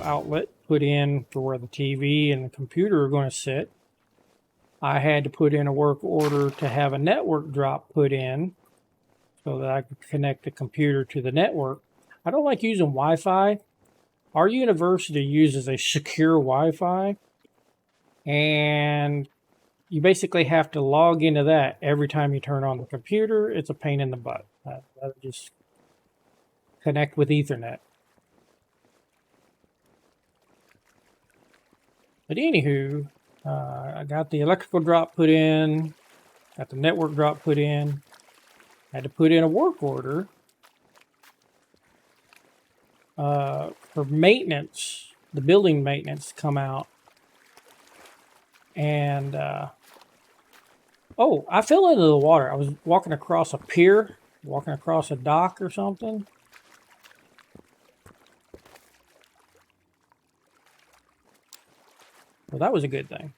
outlet put in for where the TV and the computer are going to sit. I had to put in a work order to have a network drop put in so that I could connect the computer to the network. I don't like using Wi-Fi. Our university uses a secure Wi-Fi, and you basically have to log into that every time you turn on the computer. It's a pain in the butt. I just connect with Ethernet. But anywho, I got the electrical drop put in, got the network drop put in, had to put in a work order for maintenance, the building maintenance to come out. And, oh, I fell into the water. I was walking across a pier, walking across a dock or something. Well, that was a good thing.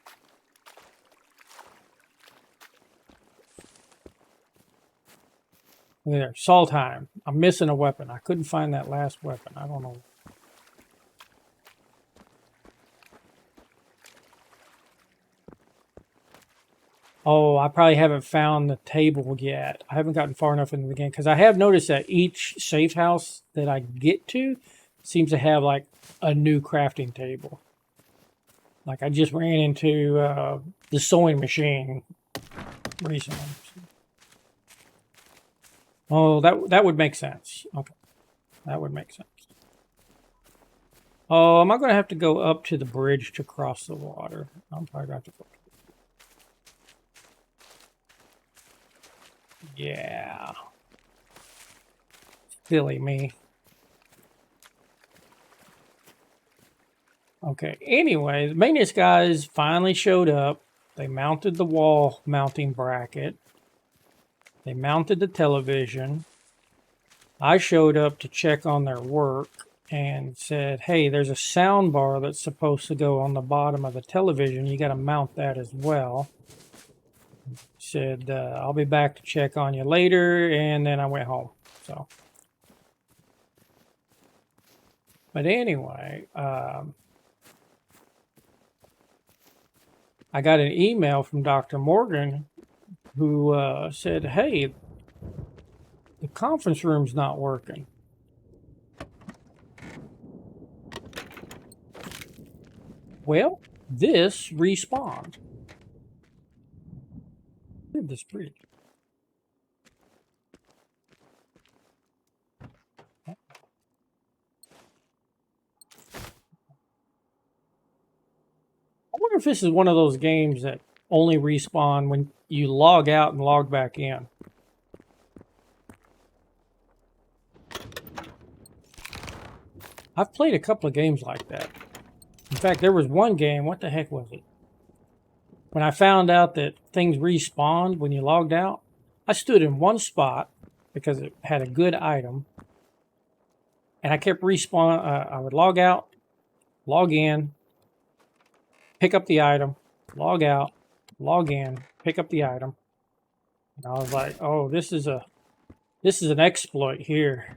Look there, Saul time. I'm missing a weapon. I couldn't find that last weapon. I don't know. Oh, I probably haven't found the table yet. I haven't gotten far enough into the game because I have noticed that each safe house that I get to seems to have like a new crafting table. Like I just ran into the sewing machine recently. Oh, that would make sense. Okay, that would make sense. Oh, am I going to have to go up to the bridge to cross the water? I'm probably going to have to go. Yeah. Silly me. Okay, anyway, the maintenance guys finally showed up. They mounted the wall mounting bracket. They mounted the television. I showed up to check on their work and said, hey, there's a sound bar that's supposed to go on the bottom of the television. You got to mount that as well. Said, I'll be back to check on you later, and then I went home. So, but anyway, I got an email from Dr. Morgan who said, hey, the conference room's not working. Well, this respawned. Look at this bridge. I wonder if this is one of those games that only respawn when you log out and log back in. I've played a couple of games like that. In fact, there was one game, what the heck was it? When I found out that things respawned when you logged out, I stood in one spot because it had a good item. And I kept respawning. I would log out, log in, pick up the item, log out, log in, pick up the item. And I was like, oh, this is an exploit here.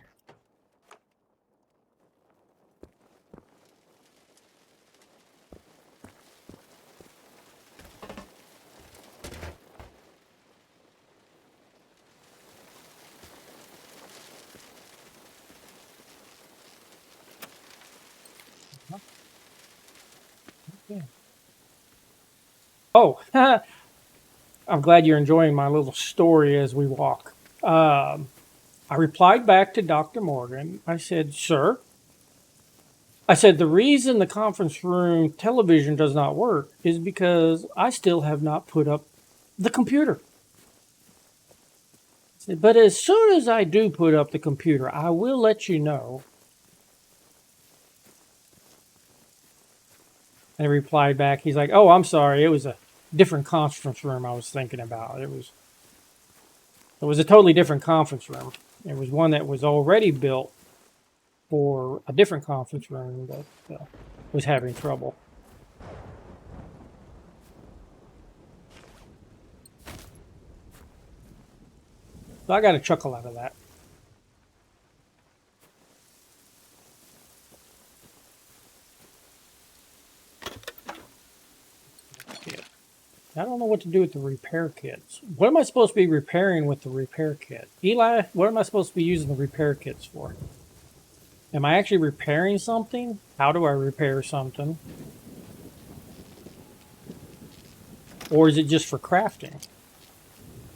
Yeah. Oh, I'm glad you're enjoying my little story as we walk. I replied back to Dr. Morgan. I said, sir, I said, the reason the conference room television does not work is because I still have not put up the computer. I said, but as soon as I do put up the computer, I will let you know. And he replied back, he's like, oh, I'm sorry, it was a different conference room I was thinking about. It was a totally different conference room. It was one that was already built for a different conference room that was having trouble. So I got a chuckle out of that. I don't know what to do with the repair kits. What am I supposed to be repairing with the repair kit? Eli, what am I supposed to be using the repair kits for? Am I actually repairing something? How do I repair something? Or is it just for crafting?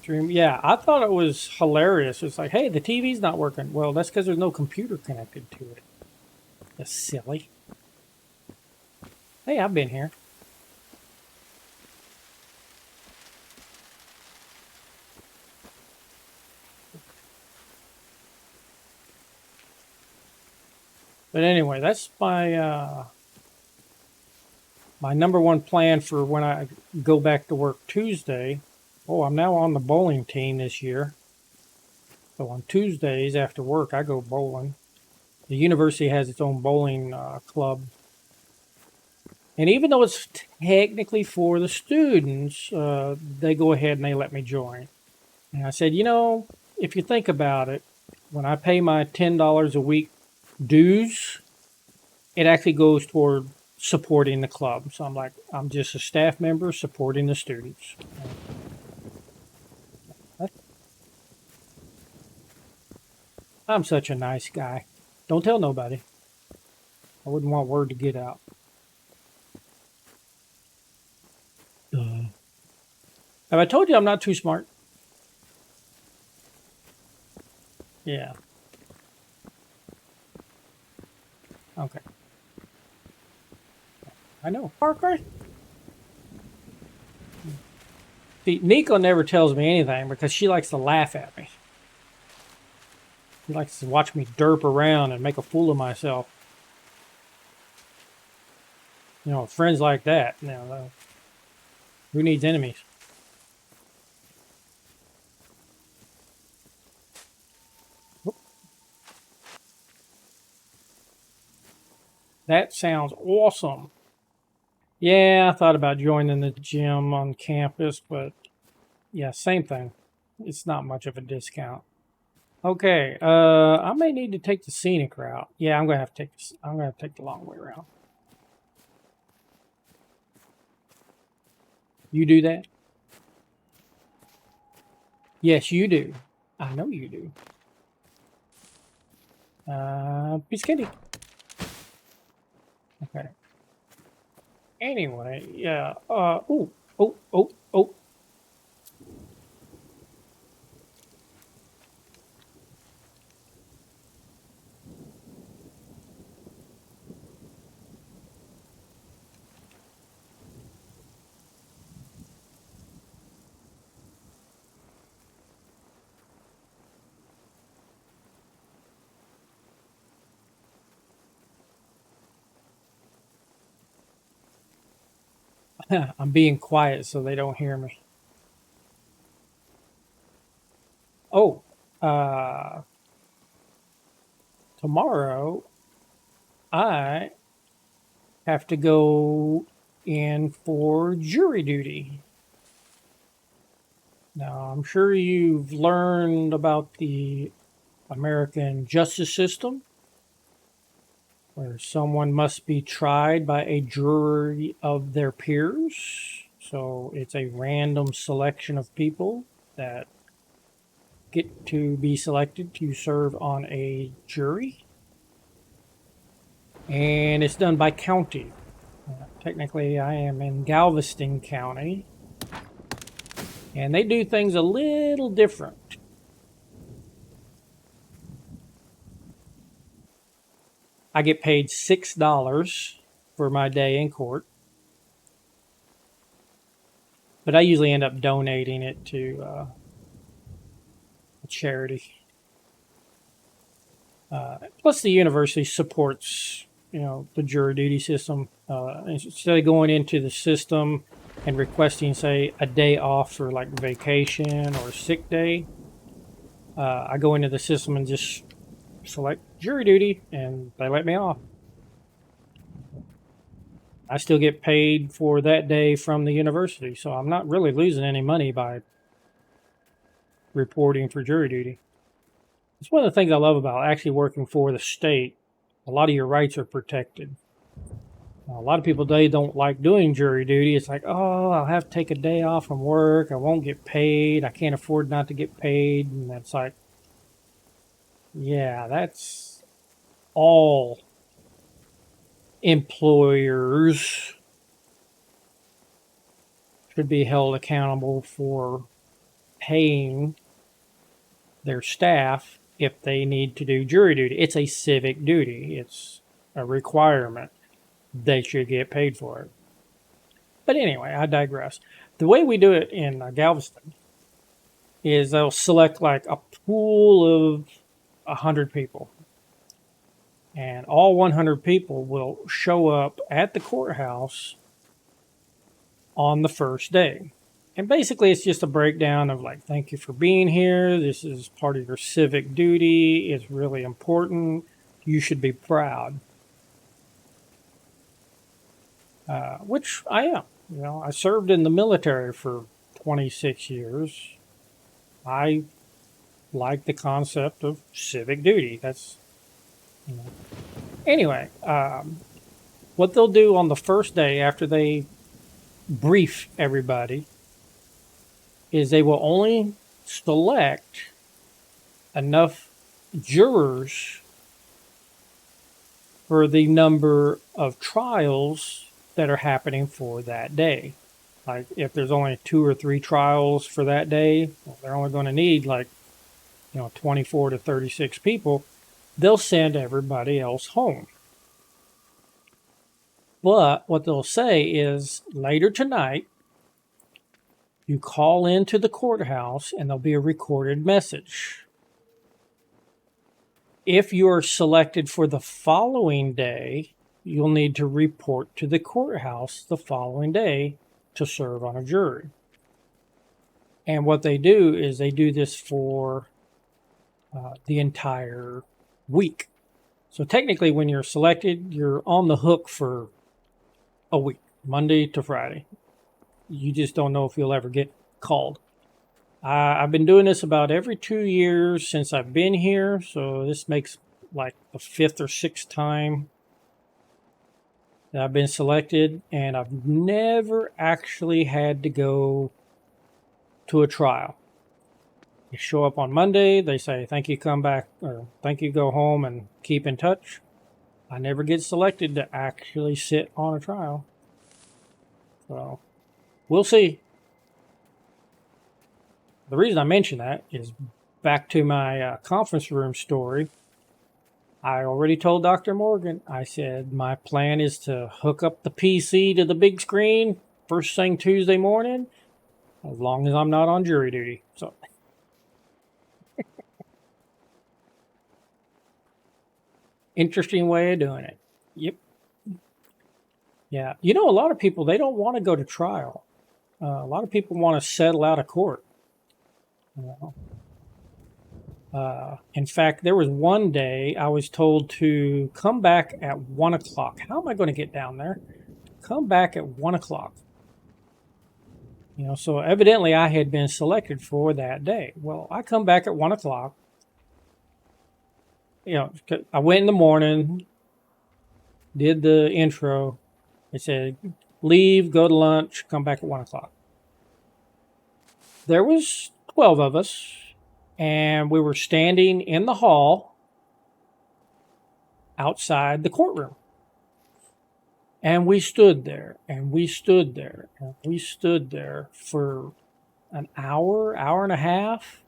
Yeah, I thought it was hilarious. It's like, hey, the TV's not working. Well, that's because there's no computer connected to it. That's silly. Hey, I've been here. But anyway, that's my my number one plan for when I go back to work Tuesday. Oh, I'm now on the bowling team this year. So on Tuesdays after work, I go bowling. The university has its own bowling club. And even though it's technically for the students, they go ahead and they let me join. And I said, you know, if you think about it, when I pay my $10 a week dues, it actually goes toward supporting the club. So I'm like, I'm just a staff member supporting the students. I'm such a nice guy. Don't tell nobody. I wouldn't want word to get out. Have I told you I'm not too smart? Yeah. Okay. I know. Parker? See, Nico never tells me anything because she likes to laugh at me. She likes to watch me derp around and make a fool of myself. You know, friends like that. You know, who needs enemies? That sounds awesome. Yeah, I thought about joining the gym on campus, but yeah, same thing. It's not much of a discount. Okay, I may need to take the scenic route. Yeah, I'm gonna have to take this. I'm gonna have to take the long way around. You do that? Yes, you do. I know you do. Peace kitty. Okay. Anyway, yeah. Oh, oh, oh, oh. I'm being quiet so they don't hear me. Oh, uh, tomorrow I have to go in for jury duty. Now, I'm sure you've learned about the American justice system, where someone must be tried by a jury of their peers. So it's a random selection of people that get to be selected to serve on a jury. And it's done by county. Technically, I am in Galveston County. And they do things a little different. I get paid $6 for my day in court. But I usually end up donating it to a charity. Plus, the university supports, you know, the jury duty system. Instead of going into the system and requesting, say, a day off for like vacation or sick day, I go into the system and just select jury duty, and they let me off. I still get paid for that day from the university, so I'm not really losing any money by reporting for jury duty. It's one of the things I love about actually working for the state. A lot of your rights are protected. A lot of people, they don't like doing jury duty. It's like, oh, I'll have to take a day off from work. I won't get paid. I can't afford not to get paid. And that's like, yeah, that's all employers should be held accountable for paying their staff if they need to do jury duty. It's a civic duty. It's a requirement. They should get paid for it. But anyway, I digress. The way we do it in Galveston is they'll select like a pool of 100 people. And all 100 people will show up at the courthouse on the first day. And basically, it's just a breakdown of like, thank you for being here. This is part of your civic duty. It's really important. You should be proud. Which I am. You know, I served in the military for 26 years. I like the concept of civic duty. That's, you know. Anyway, what they'll do on the first day after they brief everybody is they will only select enough jurors for the number of trials that are happening for that day. Like if there's only 2 or 3 trials for that day, well, they're only going to need like, 24 to 36 people. They'll send everybody else home. But what they'll say is later tonight, you call into the courthouse and there'll be a recorded message. If you're selected for the following day, you'll need to report to the courthouse the following day to serve on a jury. And what they do is they do this for the entire week. So technically, when you're selected, you're on the hook for a week, Monday to Friday. You just don't know if you'll ever get called. I've been doing this about every 2 years since I've been here, so this makes like the 5th or 6th time that I've been selected, and I've never actually had to go to a trial. You show up on Monday, they say, thank you, come back, or thank you, go home and keep in touch. I never get selected to actually sit on a trial. So, we'll see. The reason I mention that is back to my conference room story. I already told Dr. Morgan, I said, my plan is to hook up the PC to the big screen first thing Tuesday morning, as long as I'm not on jury duty. So, interesting way of doing it. Yep. Yeah. A lot of people, they don't want to go to trial. A lot of people want to settle out of court. In fact, there was one day I was told to come back at 1 o'clock. How am I going to get down there? Come back at 1 o'clock. So evidently I had been selected for that day. Well, I come back at 1 o'clock. I went in the morning, did the intro. It said, leave, go to lunch, come back at 1 o'clock. There was 12 of us, and we were standing in the hall outside the courtroom. And we stood there, and we stood there, and we stood there for an hour, hour and a half.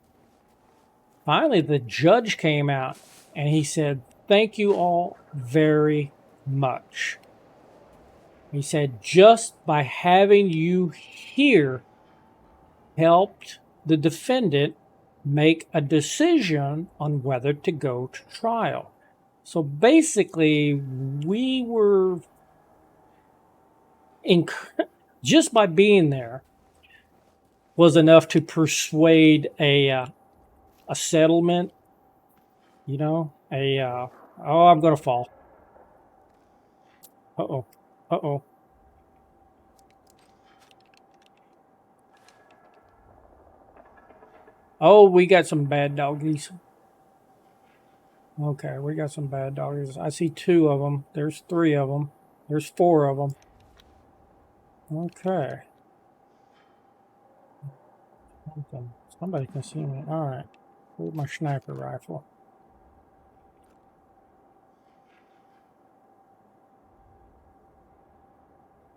Finally, the judge came out, and he said, thank you all very much. He said, just by having you here helped the defendant make a decision on whether to go to trial. So basically, we were, just by being there, was enough to persuade a settlement, oh, I'm going to fall. Uh-oh. Uh-oh. Oh, we got some bad doggies. Okay, we got some bad doggies. I see 2 of them. There's 3 of them. There's 4 of them. Okay. Somebody can see me. All right. Where's my sniper rifle?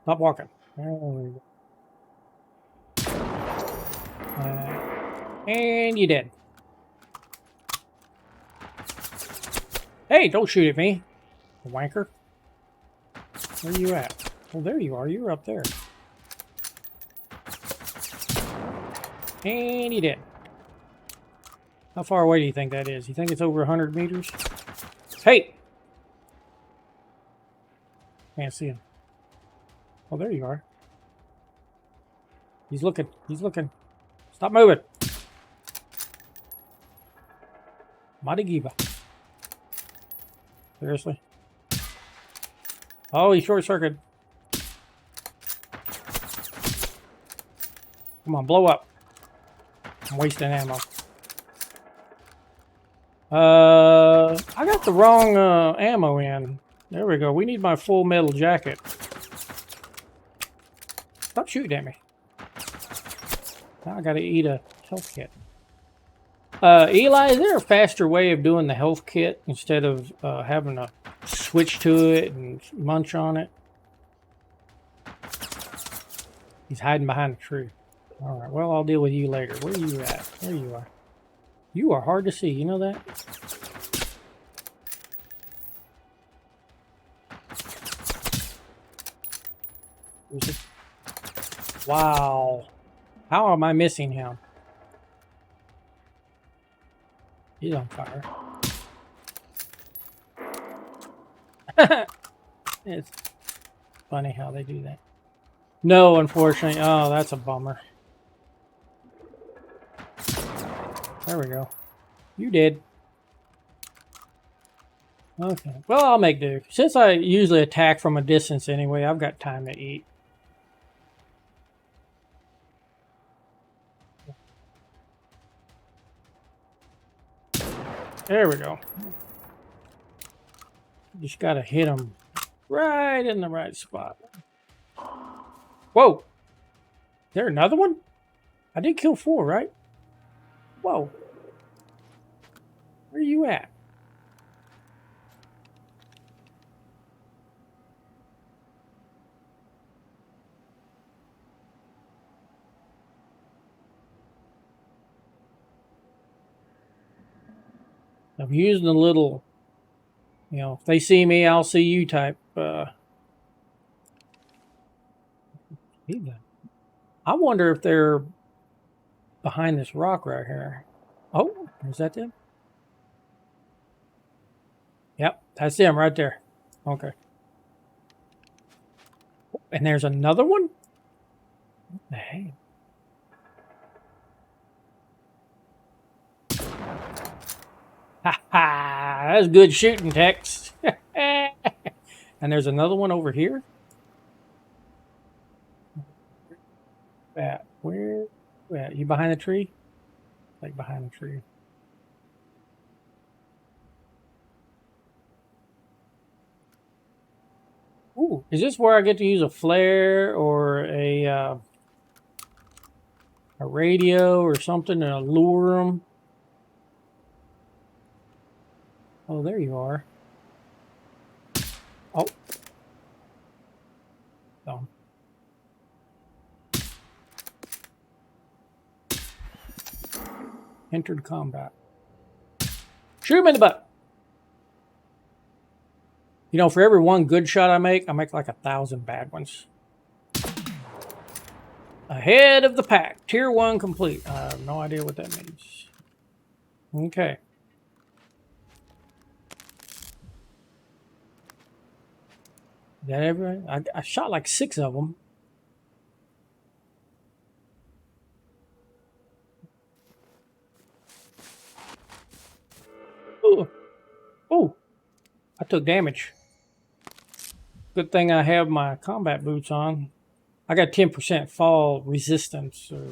Stop walking. There we go. And you did. Hey, don't shoot at me, wanker. Where are you at? Oh, there you are. You're up there. And you did. How far away do you think that is? You think it's over 100 meters? Hey! Can't see him. Oh, there you are. He's looking. He's looking. Stop moving. Madigiba. Seriously? Oh, he short-circuited. Come on, blow up. I'm wasting ammo. I got the wrong ammo in. There we go. We need my full metal jacket. Stop shooting at me. Now I gotta eat a health kit. Eli, is there a faster way of doing the health kit instead of having to switch to it and munch on it? He's hiding behind a tree. All right, well, I'll deal with you later. Where are you at? There you are. You are hard to see. You know that? Wow. How am I missing him? He's on fire. It's funny how they do that. No, unfortunately. Oh, that's a bummer. There we go. You did. Okay. Well, I'll make do. Since I usually attack from a distance anyway, I've got time to eat. There we go. Just gotta hit them right in the right spot. Whoa! Is there another one? I did kill 4, right? Whoa. Where are you at? I'm using a little, you know, if they see me, I'll see you type. I wonder if they're behind this rock right here. Oh, is that them? Yep, that's them right there. Okay. And there's another one? What the heck? Ha ha! That's good shooting, Tex. And there's another one over here. Where? You behind the tree? Like behind the tree. Ooh, is this where I get to use a flare or a radio or something to lure them? Oh, there you are. Oh. Oh. Entered combat. Shoot him in the butt. You know, for every one good shot I make like 1,000 bad ones. Ahead of the pack. Tier 1 complete. I have no idea what that means. Okay. Is that everyone? I shot like 6 of them. Oh, oh! I took damage. Good thing I have my combat boots on. I got 10% fall resistance. Or